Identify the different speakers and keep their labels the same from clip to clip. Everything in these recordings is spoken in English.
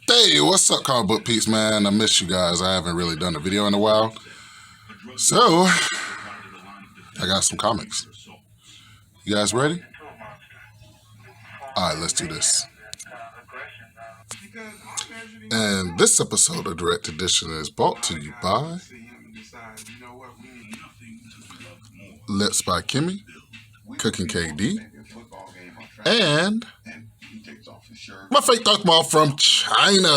Speaker 1: Hey, what's up, comic book peeps, man? I miss you guys. I haven't really done a video in a while. So, I got some comics. You guys ready? Alright, let's do this. And this episode of Direct Edition is brought to you by Lips by Kimmy, Cooking KD, and my fake Darkmall from China.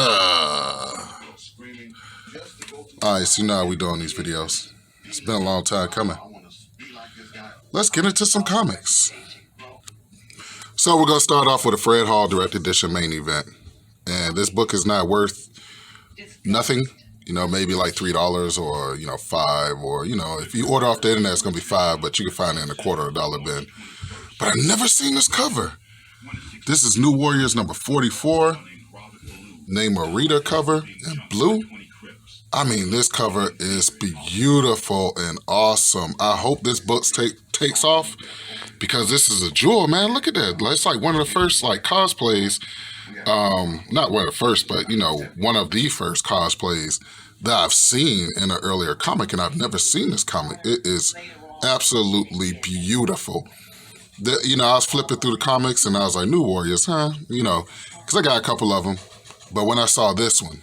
Speaker 1: Alright, so you know how we doing these videos. It's been a long time coming. Let's get into some comics. So we're going to start off with a Fred Hall Direct Edition main event. And this book is not worth nothing. You know, maybe like $3 or, $5. Or, if you order off the internet, it's going to be $5, but you can find it in a $quarter bin. But I've never seen this cover. This is New Warriors number 44. Namorita cover in blue. I mean, this cover is beautiful and awesome. I hope this book takes off because this is a jewel, man. Look at that. It's like one of the first cosplays. Not one of the first, but one of the first cosplays that I've seen in an earlier comic, and I've never seen this comic. It is absolutely beautiful. I was flipping through the comics and I was like, New Warriors, huh? Because I got a couple of them. But when I saw this one,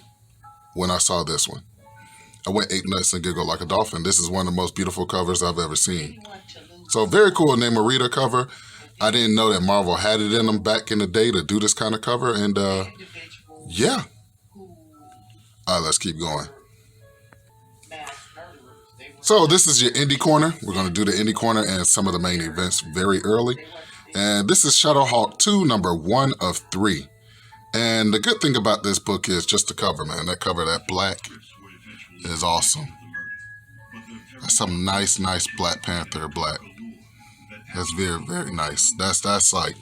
Speaker 1: I went ape nuts and giggled like a dolphin. This is one of the most beautiful covers I've ever seen. So very cool Namorita cover. I didn't know that Marvel had it in them back in the day to do this kind of cover. And yeah. All right, let's keep going. So this is your indie corner. We're going to do the indie corner and some of the main events very early. And this is Shadowhawk 2, number 1 of 3. And the good thing about this book is just the cover, man. That cover, that black, is awesome. That's some nice Black Panther black. That's very, very nice. That's like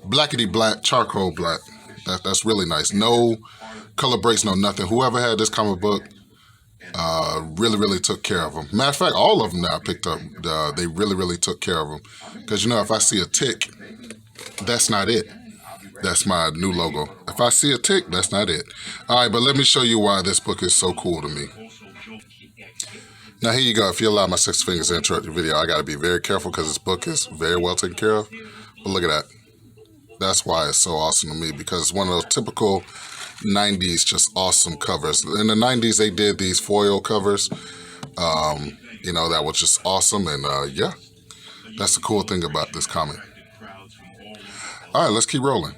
Speaker 1: blackety black, charcoal black. That's really nice. No color breaks, no nothing. Whoever had this comic book really took care of them. Matter of fact, all of them that I picked up, they really took care of them. Because, if I see a tick, that's not it. That's my new logo. If I see a tick, that's not it. All right, but let me show you why this book is so cool to me. Now, here you go. If you allow my 6 fingers to interrupt your video, I got to be very careful because this book is very well taken care of. But look at that. That's why it's so awesome to me, because it's one of those typical 90s just awesome covers. In the 90s, they did these foil covers, that was just awesome. And yeah, that's the cool thing about this comic. All right, let's keep rolling.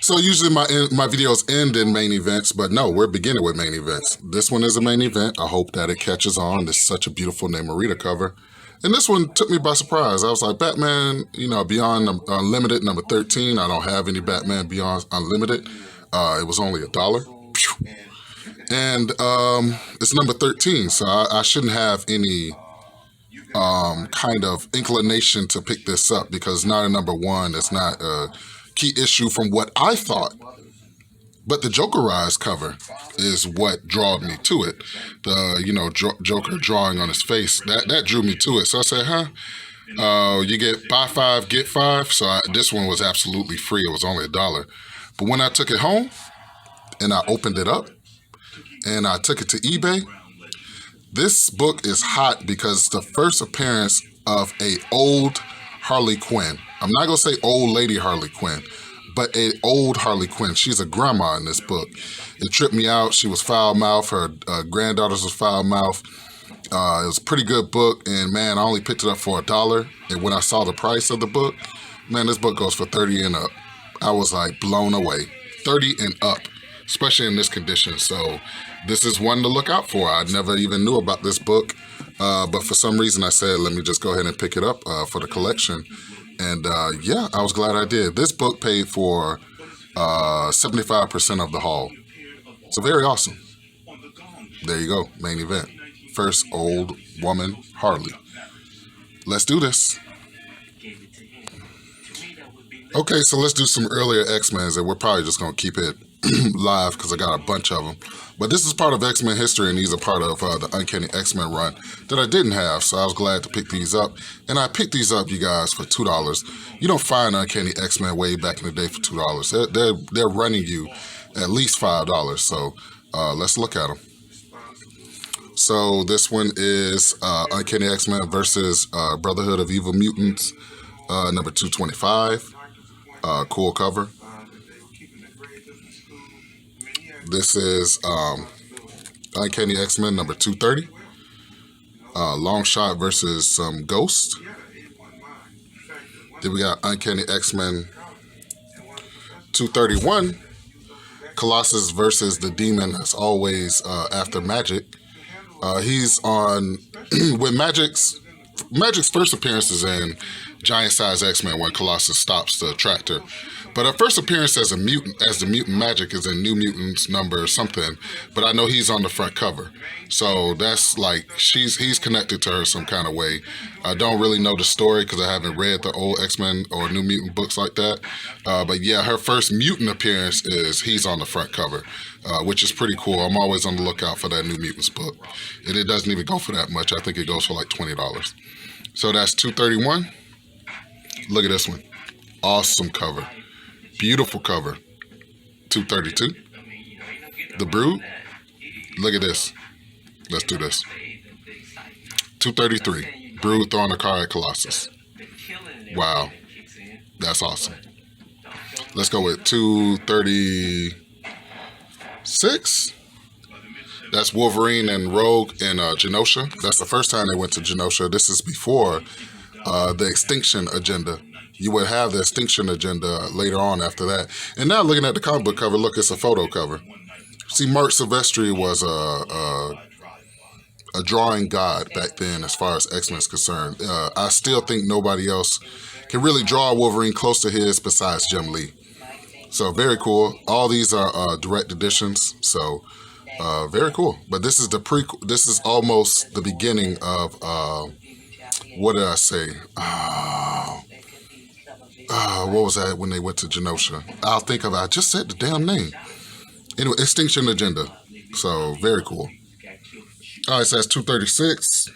Speaker 1: So usually my videos end in main events, but no, we're beginning with main events. This one is a main event. I hope that it catches on. This is such a beautiful Namorita cover. And this one took me by surprise. I was like, Batman, Beyond Unlimited, number 13. I don't have any Batman Beyond Unlimited. It was only $1. And it's number 13, so I shouldn't have any kind of inclination to pick this up because it's not a number 1. It's not a key issue from what I thought. But the Jokerized cover is what drawed me to it. The, Joker drawing on his face, that drew me to it. So I said, you get buy 5, get 5. So this one was absolutely free. It was only $1. But when I took it home and I opened it up and I took it to eBay, this book is hot because it's the first appearance of a old Harley Quinn. I'm not going to say old lady Harley Quinn, but an old Harley Quinn. She's a grandma in this book. It tripped me out. She was foul-mouthed. Her granddaughters was foul-mouthed. It was a pretty good book, and man, I only picked it up for $1. And when I saw the price of the book, man, this book goes for 30 and up. I was like blown away. 30 and up, especially in this condition. So this is one to look out for. I never even knew about this book, but for some reason I said, let me just go ahead and pick it up for the collection. And yeah, I was glad I did. This book paid for 75% of the haul. So very awesome. There you go, main event. First old woman Harley. Let's do this. Okay, so let's do some earlier X-Men, and we're probably just going to keep it live because I got a bunch of them. But this is part of X-Men history, and these are part of the Uncanny X-Men run that I didn't have, so I was glad to pick these up. And I picked these up, you guys, for $2. You don't find Uncanny X-Men way back in the day for $2. They're running you at least $5, so let's look at them. So this one is Uncanny X-Men versus Brotherhood of Evil Mutants, number 225. Cool cover. This is Uncanny X-Men number 230. Long Shot versus some Ghost. Then we got Uncanny X-Men 231. Colossus versus the demon that's always after Magic. He's on with Magic's first appearance is in Giant Size X-Men when Colossus stops the tractor. But her first appearance as the mutant Magic is in New Mutants number something. But I know he's on the front cover. So that's like he's connected to her some kind of way. I don't really know the story because I haven't read the old X-Men or New Mutant books like that. But yeah, her first mutant appearance is he's on the front cover, which is pretty cool. I'm always on the lookout for that New Mutants book. And it doesn't even go for that much. I think it goes for like $20. So that's 231. Look at this one. Awesome cover. Beautiful cover. 232. The Brood. Look at this. Let's do this. 233. Brood throwing a car at Colossus. Wow. That's awesome. Let's go with 236. That's Wolverine and Rogue in Genosha. That's the first time they went to Genosha. This is before the Extinction Agenda. You would have the Extinction Agenda later on after that. And now looking at the comic book cover, look, it's a photo cover. See, Mark Silvestri was a drawing god back then as far as X-Men is concerned. I still think nobody else can really draw Wolverine close to his besides Jim Lee. So very cool. All these are direct editions, so very cool. But this is the prequel. This is almost the beginning of what did I say? What was that when they went to Genosha? I'll think of it. I just said the damn name. Anyway, Extinction Agenda. So, very cool. All right, so that's 236.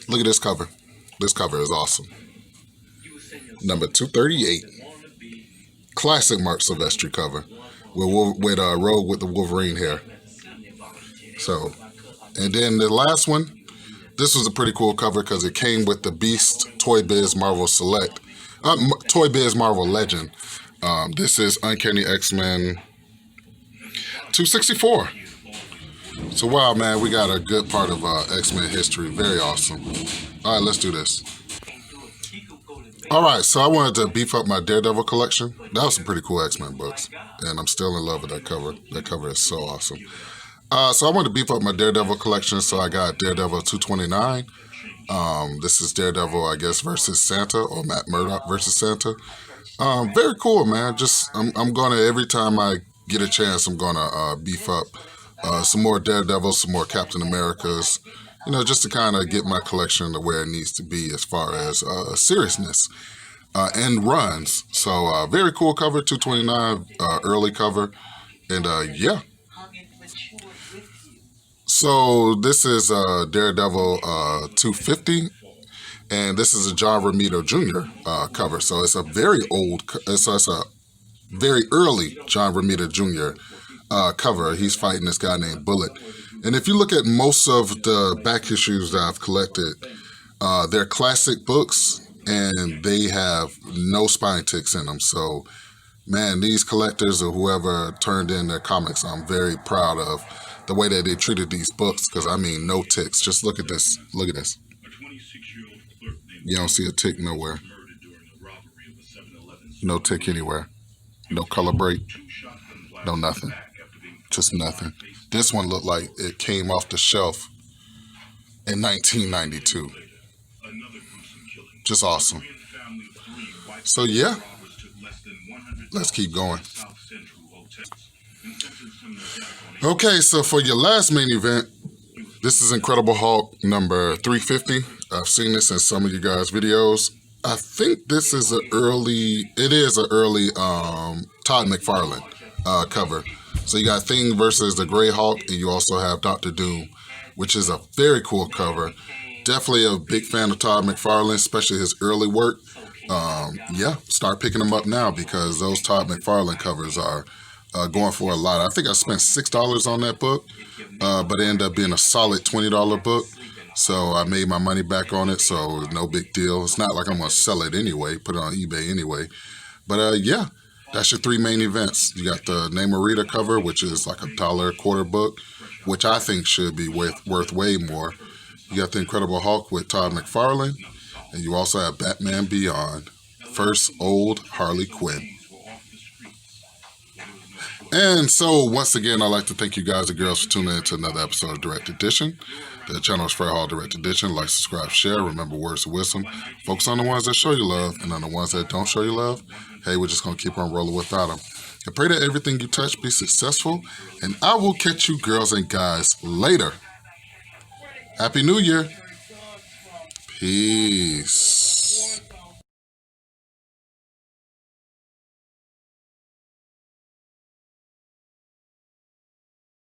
Speaker 1: Look at this cover. This cover is awesome. Number 238. Classic Mark Silvestri cover with Rogue with the Wolverine hair. So, and then the last one, this was a pretty cool cover because it came with the Beast Toy Biz Marvel Select. Toy Biz Marvel Legend. This is Uncanny X-Men 264. So wow, man, we got a good part of X-Men history. Very awesome. All right, let's do this. All right, so I wanted to beef up my Daredevil collection. That was some pretty cool X-Men books, and I'm still in love with that cover. That cover is so awesome. So I wanted to beef up my Daredevil collection, so I got Daredevil 229. This is Daredevil, I guess, versus Santa, or Matt Murdock versus Santa. Very cool, man. I'm gonna, every time I get a chance, I'm gonna beef up some more Daredevil, some more Captain Americas, just to kind of get my collection to where it needs to be as far as seriousness and runs. So very cool cover, 229, early cover, and yeah. So this is Daredevil 250, and this is a John Romita Jr. Cover. So it's a very old, it's a very early John Romita Jr. Cover. He's fighting this guy named Bullet. And if you look at most of the back issues that I've collected, they're classic books, and they have no spine ticks in them. So, man, these collectors or whoever turned in their comics, I'm very proud of the way that they treated these books, because I mean, no ticks. Just look at this. Look at this. You don't see a tick nowhere. No tick anywhere. No color break. No nothing. Just nothing. This one looked like it came off the shelf in 1992. Just awesome. So yeah, let's keep going. Okay, so for your last main event, this is Incredible Hulk number 350. I've seen this in some of you guys' videos. I think this is an early Todd McFarlane cover. So you got Thing versus the Grey Hawk, and you also have Doctor Doom, which is a very cool cover. Definitely a big fan of Todd McFarlane, especially his early work. Yeah, start picking them up now because those Todd McFarlane covers are going for a lot. I think I spent $6 on that book, but it ended up being a solid $20 book. So I made my money back on it, so no big deal. It's not like I'm going to sell it anyway, put it on eBay anyway. But yeah, that's your three main events. You got the Namorita cover, which is like $1 a quarter book, which I think should be worth way more. You got the Incredible Hulk with Todd McFarlane, and you also have Batman Beyond, first old Harley Quinn. And so, once again, I'd like to thank you guys and girls for tuning in to another episode of Direct Edition. The channel is Fred Hall Direct Edition. Like, subscribe, share. Remember, words of wisdom. Focus on the ones that show you love, and on the ones that don't show you love, hey, we're just going to keep on rolling without them. I pray that everything you touch be successful, and I will catch you girls and guys later. Happy New Year. Peace.